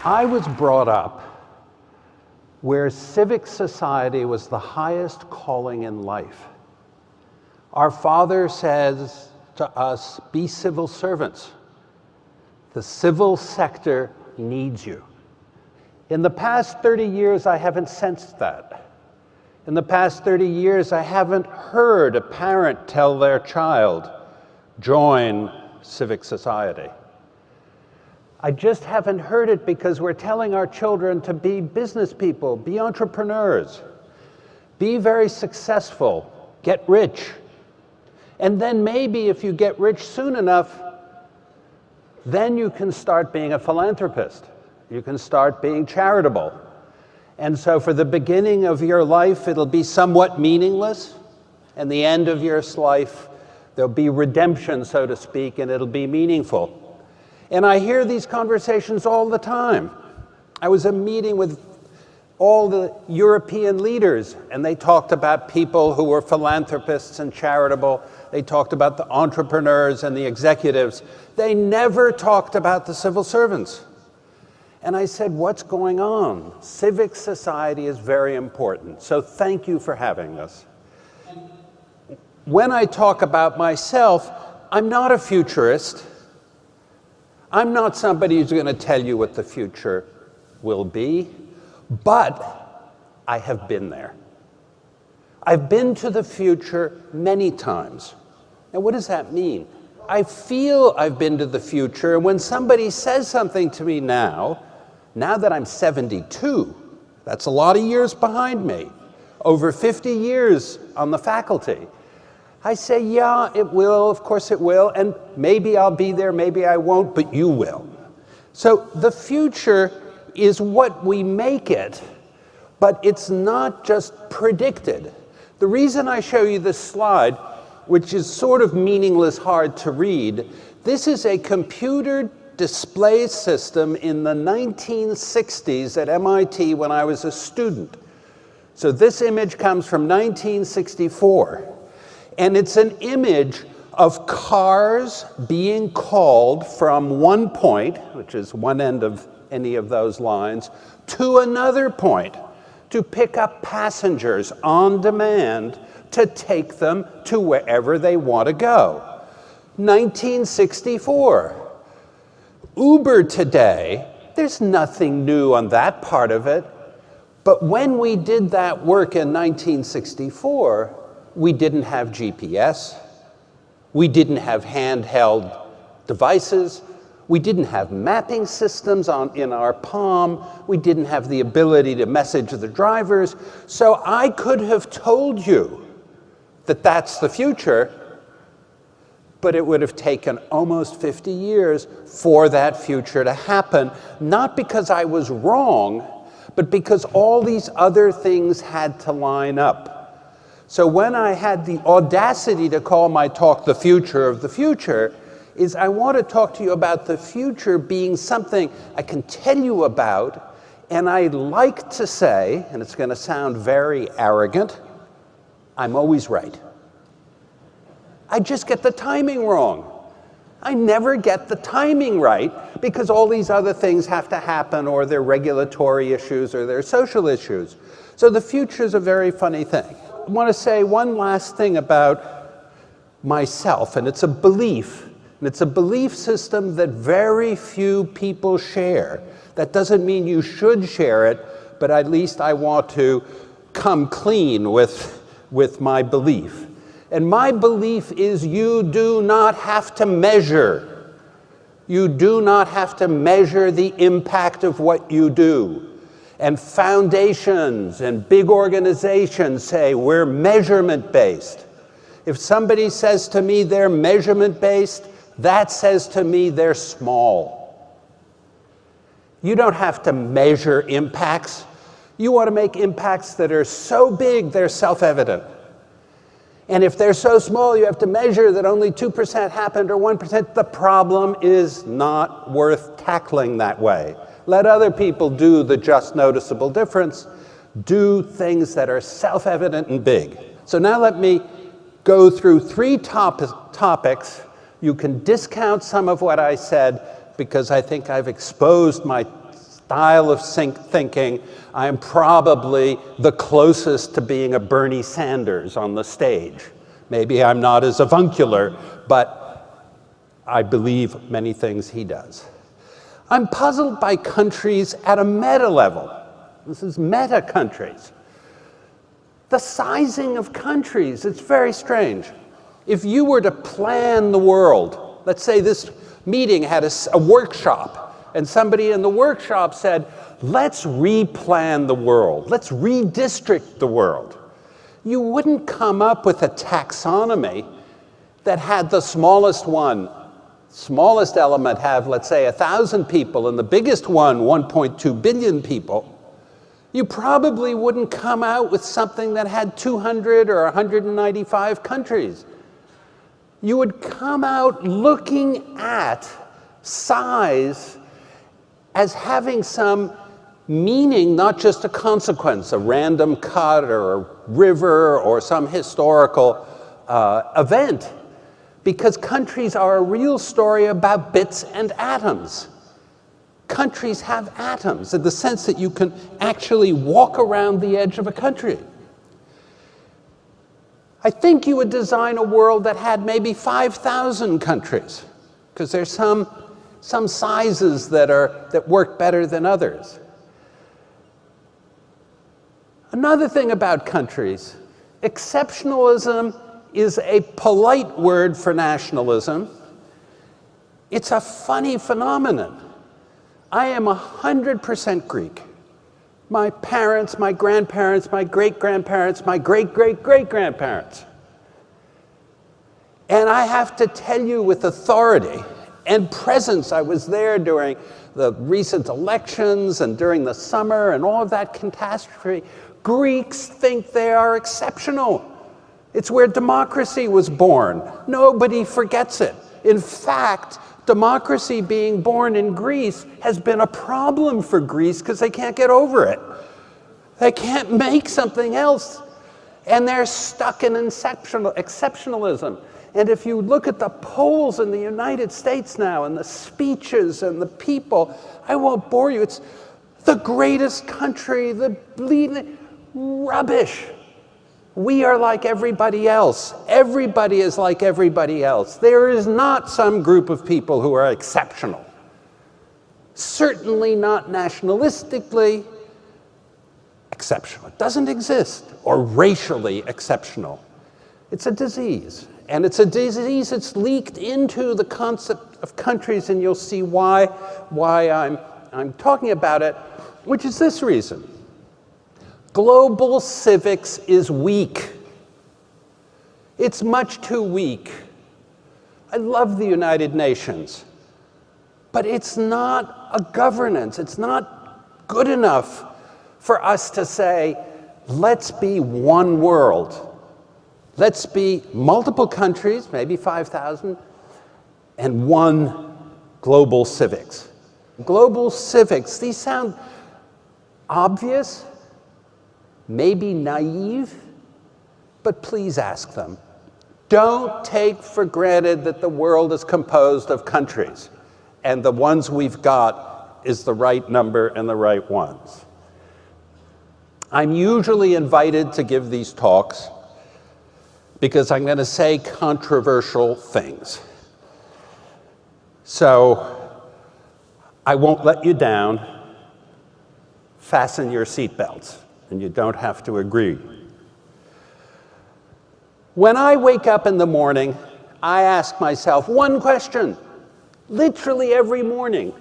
I was brought up where civic society was the highest calling in life. Our father says to us, be civil servants. The civil sector needs you. In the past 30 years, I haven't sensed that. In the past 30 years, I haven't heard a parent tell their child, join civic society. I just haven't heard it because we're telling our children to be business people, be entrepreneurs, be very successful, get rich. And then maybe if you get rich soon enough, then you can start being a philanthropist. You can start being charitable. And so for the beginning of your life, it'll be somewhat meaningless. And the end of your life, there'll be redemption, so to speak, and it'll be meaningful. And I hear these conversations all the time. I was at a meeting with all the European leaders, and they talked about people who were philanthropists and charitable. They talked about the entrepreneurs and the executives. They never talked about the civil servants. And I said, what's going on? Civic society is very important, so thank you for having us. When I talk about myself, I'm not a futurist. I'm not somebody who's going to tell you what the future will be, but I have been there. I've been to the future many times. Now, what does that mean? I feel I've been to the future, and when somebody says something to me now that I'm 72, that's a lot of years behind me, over 50 years on the faculty, I say, yeah, it will, of course it will, and maybe I'll be there, maybe I won't, but you will. So the future is what we make it, but it's not just predicted. The reason I show you this slide, which is sort of meaningless, hard to read, this is a computer display system in the 1960s at MIT when I was a student. So this image comes from 1964. And it's an image of cars being called from one point, which is one end of any of those lines, to another point to pick up passengers on demand to take them to wherever they want to go. 1964. Uber today, there's nothing new on that part of it. But when we did that work in 1964, we didn't have GPS, we didn't have handheld devices, we didn't have mapping systems in our palm, we didn't have the ability to message the drivers, so I could have told you that that's the future, but it would have taken almost 50 years for that future to happen, not because I was wrong, but because all these other things had to line up. So when I had the audacity to call my talk The Future of the Future, is I want to talk to you about the future being something I can tell you about, and I like to say, and it's going to sound very arrogant, I'm always right. I just get the timing wrong. I never get the timing right because all these other things have to happen, or they're regulatory issues or they're social issues. So the future is a very funny thing. I want to say one last thing about myself, and it's a belief. And it's a belief system that very few people share. That doesn't mean you should share it, but at least I want to come clean with my belief. And my belief is you do not have to measure. You do not have to measure the impact of what you do. And foundations and big organizations say we're measurement-based. If somebody says to me they're measurement-based, that says to me they're small. You don't have to measure impacts. You want to make impacts that are so big they're self-evident. And if they're so small you have to measure that only 2% happened or 1%, the problem is not worth tackling that way. Let other people do the just noticeable difference. Do things that are self-evident and big. So now let me go through three topics. You can discount some of what I said because I think I've exposed my style of thinking, I am probably the closest to being a Bernie Sanders on the stage. Maybe I'm not as avuncular, but I believe many things he does. I'm puzzled by countries at a meta level. This is meta countries. The sizing of countries, it's very strange. If you were to plan the world, let's say this meeting had a workshop, and somebody in the workshop said, let's replan the world, let's redistrict the world. You wouldn't come up with a taxonomy that had the smallest element have, let's say, 1,000 people, and the biggest one, 1.2 billion people. You probably wouldn't come out with something that had 200 or 195 countries. You would come out looking at size as having some meaning, not just a consequence, a random cut or a river or some historical event. Because countries are a real story about bits and atoms. Countries have atoms in the sense that you can actually walk around the edge of a country. I think you would design a world that had maybe 5,000 countries, because there's some sizes that work better than others. Another thing about countries, exceptionalism is a polite word for nationalism. It's a funny phenomenon. I am 100% Greek. My parents, my grandparents, my great-grandparents, my great-great-great-grandparents. And I have to tell you with authority and presence, I was there during the recent elections and during the summer and all of that catastrophe. Greeks think they are exceptional. It's where democracy was born. Nobody forgets it. In fact, democracy being born in Greece has been a problem for Greece because they can't get over it. They can't make something else. And they're stuck in exceptionalism. And if you look at the polls in the United States now and the speeches and the people, I won't bore you. It's the greatest country, the bleeding rubbish. We are like everybody else. Everybody is like everybody else. There is not some group of people who are exceptional. Certainly not nationalistically exceptional. It doesn't exist. Or racially exceptional. It's a disease. And it's a disease that's leaked into the concept of countries, and you'll see why I'm talking about it, which is this reason. Global civics is weak. It's much too weak. I love the United Nations, but it's not a governance. It's not good enough for us to say, let's be one world. Let's be multiple countries, maybe 5,000, and one global civics. Global civics, these sound obvious, maybe naive, but please ask them. Don't take for granted that the world is composed of countries, and the ones we've got is the right number and the right ones. I'm usually invited to give these talks because I'm going to say controversial things. So I won't let you down. Fasten your seatbelts, and you don't have to agree. When I wake up in the morning, I ask myself one question, literally every morning.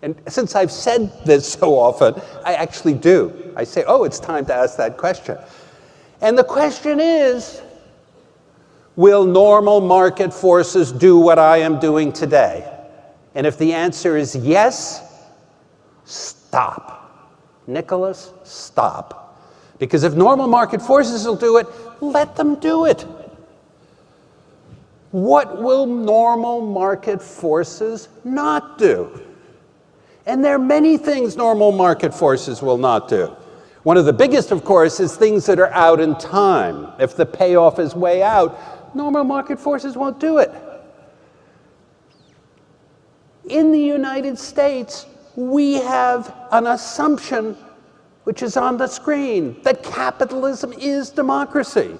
And since I've said this so often, I actually do. I say, oh, it's time to ask that question. And the question is, will normal market forces do what I am doing today? And if the answer is yes, stop. Nicholas, stop. Because if normal market forces will do it, let them do it. What will normal market forces not do? And there are many things normal market forces will not do. One of the biggest, of course, is things that are out in time. If the payoff is way out, normal market forces won't do it. In the United States, we have an assumption, which is on the screen, that capitalism is democracy.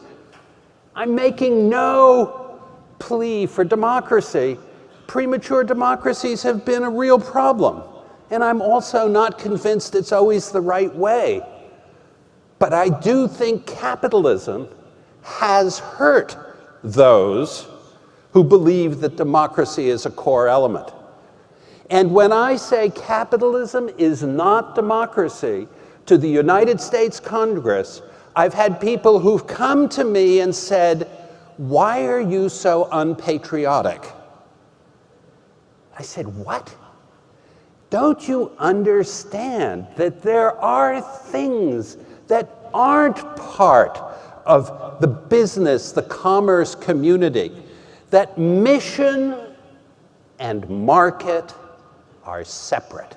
I'm making no plea for democracy. Premature democracies have been a real problem. And I'm also not convinced it's always the right way. But I do think capitalism has hurt those who believe that democracy is a core element. And when I say capitalism is not democracy, to the United States Congress, I've had people who've come to me and said, "Why are you so unpatriotic?" I said, "What? Don't you understand that there are things that aren't part of the business, the commerce community, that mission and market are separate?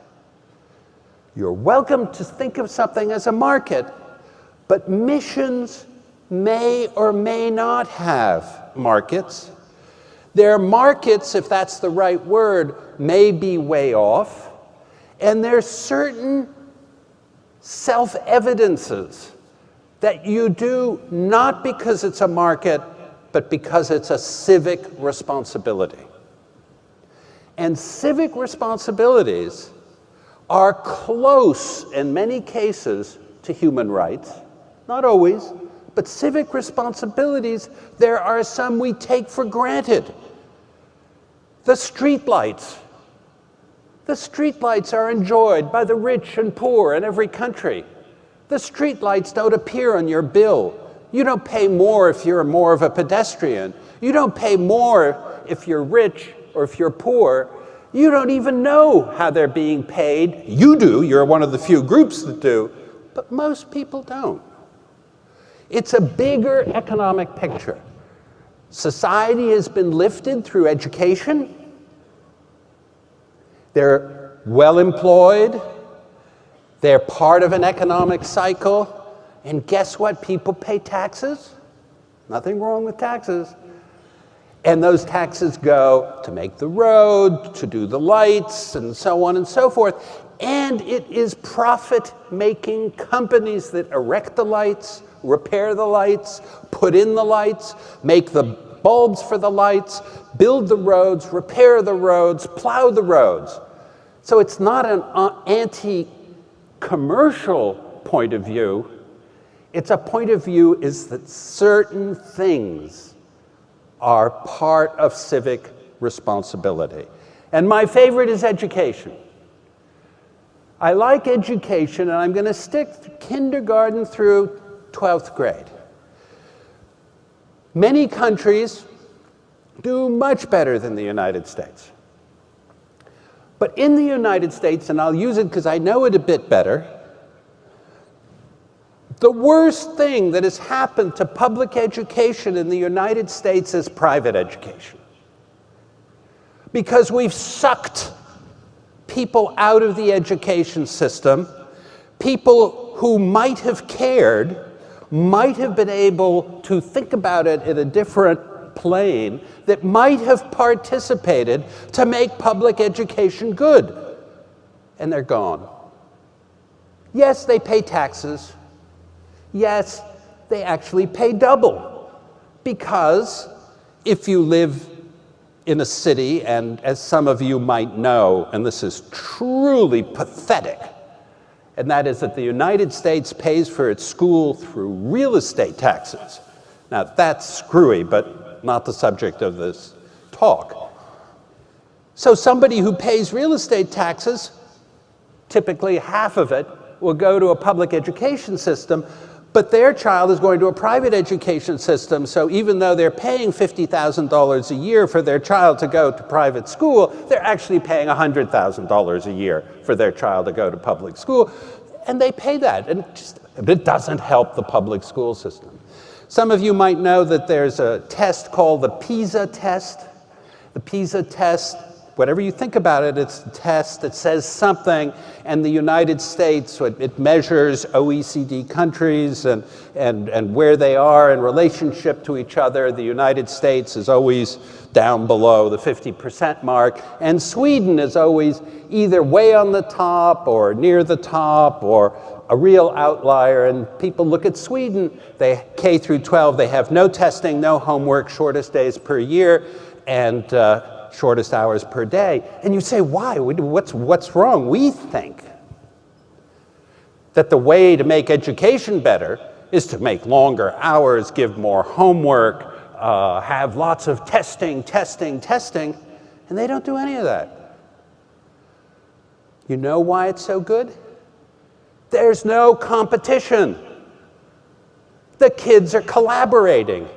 You're welcome to think of something as a market, but missions may or may not have markets. Their markets, if that's the right word, may be way off, and there's certain self-evidences that you do not because it's a market, but because it's a civic responsibility. And civic responsibilities are close, in many cases, to human rights. Not always, but civic responsibilities, there are some we take for granted. The streetlights. The streetlights are enjoyed by the rich and poor in every country. The streetlights don't appear on your bill. You don't pay more if you're more of a pedestrian. You don't pay more if you're rich or if you're poor. You don't even know how they're being paid. You do, you're one of the few groups that do, but most people don't. It's a bigger economic picture. Society has been lifted through education. They're well employed. They're part of an economic cycle. And guess what? People pay taxes. Nothing wrong with taxes. And those taxes go to make the road, to do the lights, and so on and so forth. And it is profit-making companies that erect the lights, repair the lights, put in the lights, make the bulbs for the lights, build the roads, repair the roads, plow the roads. So it's not an anti-commercial point of view. It's a point of view is that certain things are part of civic responsibility. And my favorite is education. I like education, and I'm going to stick kindergarten through 12th grade. Many countries do much better than the United States. But in the United States, and I'll use it because I know it a bit better, the worst thing that has happened to public education in the United States is private education. Because we've sucked people out of the education system, people who might have cared, might have been able to think about it in a different plane, that might have participated to make public education good. And they're gone. Yes, they pay taxes. Yes, they actually pay double. Because if you live in a city, and as some of you might know, and this is truly pathetic, and that is that the United States pays for its school through real estate taxes. Now, that's screwy, but not the subject of this talk. So somebody who pays real estate taxes, typically half of it, will go to a public education system, but their child is going to a private education system, so even though they're paying $50,000 a year for their child to go to private school, they're actually paying $100,000 a year for their child to go to public school, and they pay that, and it doesn't help the public school system. Some of you might know that there's a test called the PISA test. The PISA test whatever you think about it, it's a test that says something, and the United States, it measures OECD countries and where they are in relationship to each other. The United States is always down below the 50% mark, and Sweden is always either way on the top or near the top or a real outlier. And people look at Sweden, they K through 12, they have no testing, no homework, shortest days per year, and shortest hours per day. And you say, why? What's wrong? We think that the way to make education better is to make longer hours, give more homework, have lots of testing, and they don't do any of that. You know why it's so good? There's no competition. The kids are collaborating.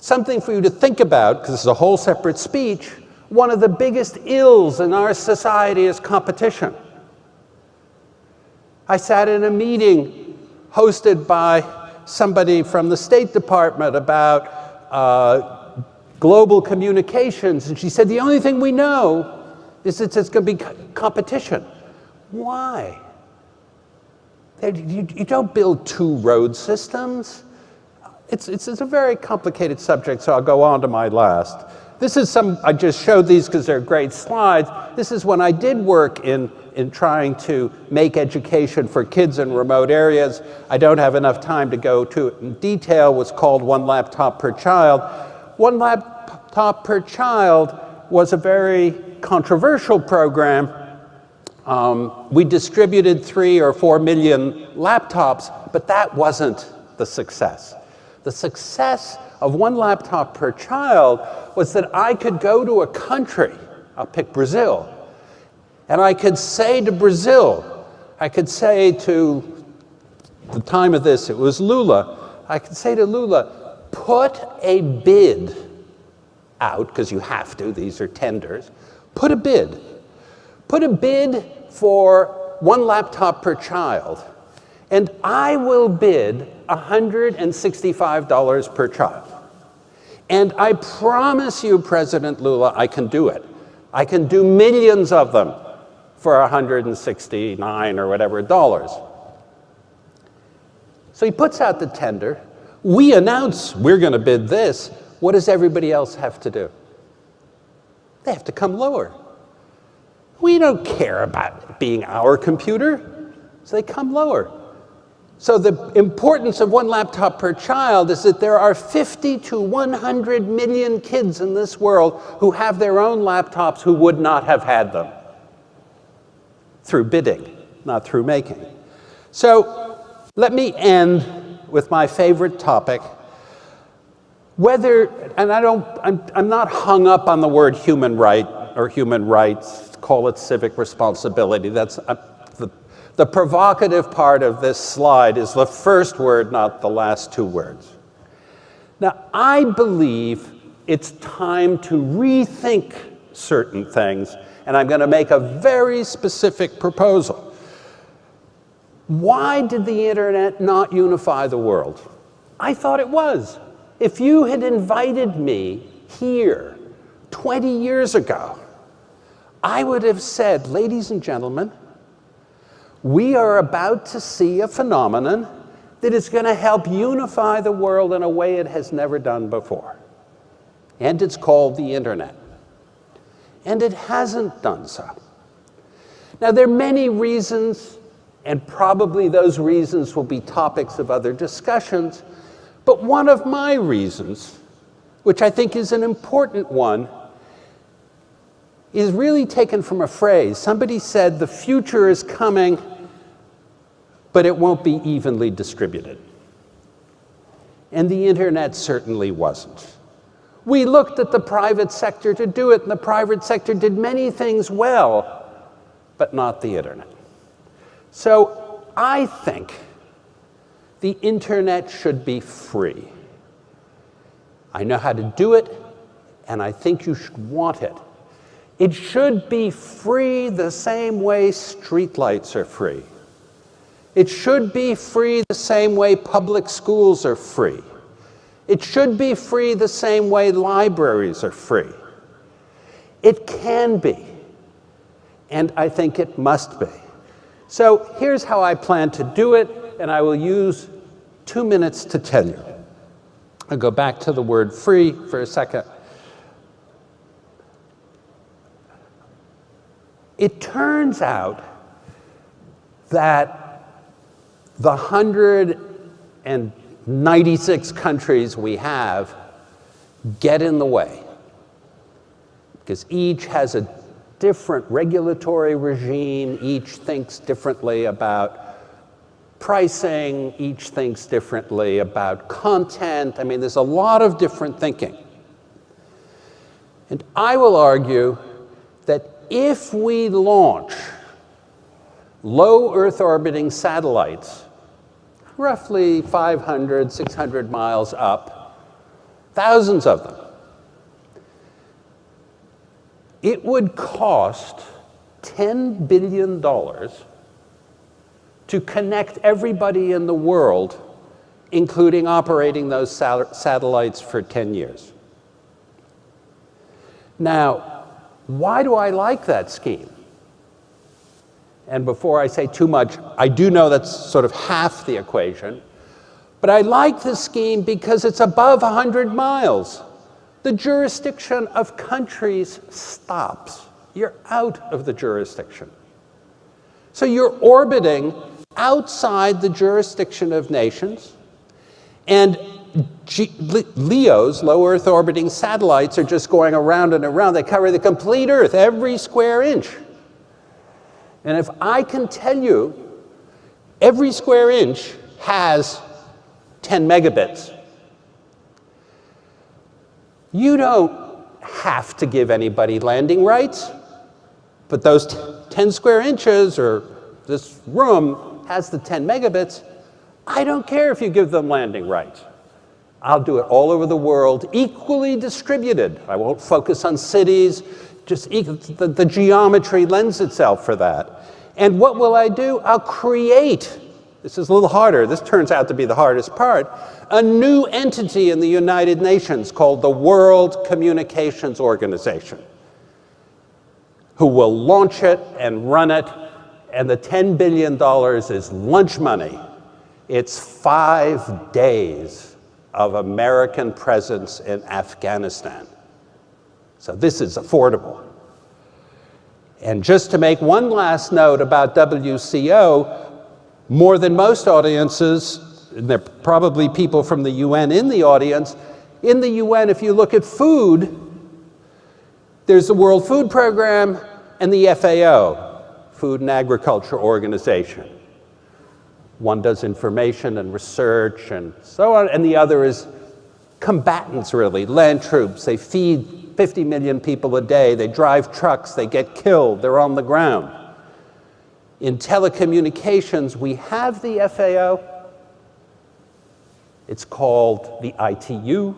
Something for you to think about, because this is a whole separate speech. One of the biggest ills in our society is competition. I sat in a meeting hosted by somebody from the State Department about global communications, and she said, the only thing we know is that it's going to be competition. Why? You don't build two road systems. It's a very complicated subject, so I'll go on to my last. I just showed these because they're great slides. This is when I did work in trying to make education for kids in remote areas. I don't have enough time to go to it in detail. It was called One Laptop Per Child. One Laptop Per Child was a very controversial program. We distributed 3 or 4 million laptops, but that wasn't the success. The success of One Laptop Per Child was that I could go to a country, I'll pick Brazil, and I could say to Brazil, I could say to, the time of this, it was Lula, I could say to Lula, put a bid out, because you have to, these are tenders, put a bid. Put a bid for one laptop per child, and I will bid $165 per child. And I promise you, President Lula, I can do it. I can do millions of them for $169 or whatever dollars. So he puts out the tender. We announce we're going to bid this. What does everybody else have to do? They have to come lower. We don't care about it being our computer, so they come lower. So the importance of one laptop per child is that there are 50 to 100 million kids in this world who have their own laptops who would not have had them through bidding, not through making. So let me end with my favorite topic. I'm not hung up on the word human right or human rights, call it civic responsibility. That's the provocative part of this slide is the first word, not the last two words. Now, I believe it's time to rethink certain things, and I'm going to make a very specific proposal. Why did the internet not unify the world? I thought it was. If you had invited me here 20 years ago, I would have said, ladies and gentlemen, we are about to see a phenomenon that is going to help unify the world in a way it has never done before. And it's called the internet. And it hasn't done so. Now, there are many reasons, and probably those reasons will be topics of other discussions, but one of my reasons, which I think is an important one, is really taken from a phrase. Somebody said, the future is coming, but it won't be evenly distributed. And the internet certainly wasn't. We looked at the private sector to do it, and the private sector did many things well, but not the internet. So I think the internet should be free. I know how to do it, and I think you should want it. It should be free the same way streetlights are free. It should be free the same way public schools are free. It should be free the same way libraries are free. It can be, and I think it must be. So here's how I plan to do it, and I will use 2 minutes to tell you. I'll go back to the word free for a second. It turns out that the 196 countries we have get in the way, because each has a different regulatory regime, each thinks differently about pricing, each thinks differently about content. I mean, there's a lot of different thinking. And I will argue that if we launch low Earth orbiting satellites, roughly 500, 600 miles up, thousands of them, it would cost $10 billion to connect everybody in the world, including operating those satellites for 10 years. Now, why do I like that scheme? And before I say too much, I do know that's sort of half the equation, but I like the scheme because it's above 100 miles. The jurisdiction of countries stops. You're out of the jurisdiction. So you're orbiting outside the jurisdiction of nations, and LEOs, low Earth orbiting satellites, are just going around and around. They cover the complete Earth, every square inch. And if I can tell you every square inch has 10 megabits, you don't have to give anybody landing rights, but those 10 square inches, or this room has the 10 megabits, I don't care if you give them landing rights. I'll do it all over the world, equally distributed. I won't focus on cities, just the geometry lends itself for that. And what will I do? I'll create, this is a little harder, this turns out to be the hardest part, a new entity in the United Nations called the World Communications Organization, who will launch it and run it, and the $10 billion is lunch money. It's 5 days of American presence in Afghanistan. So this is affordable. And just to make one last note about WCO, more than most audiences, and there are probably people from the UN in the audience, in the UN, if you look at food, there's the World Food Program and the FAO, Food and Agriculture Organization. One does information and research and so on, and the other is combatants, really, land troops. They feed 50 million people a day. They drive trucks. They get killed. They're on the ground. In telecommunications, we have the FAO. It's called the ITU.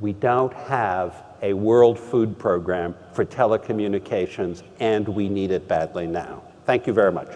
We don't have a World Food Program for telecommunications, and we need it badly now. Thank you very much.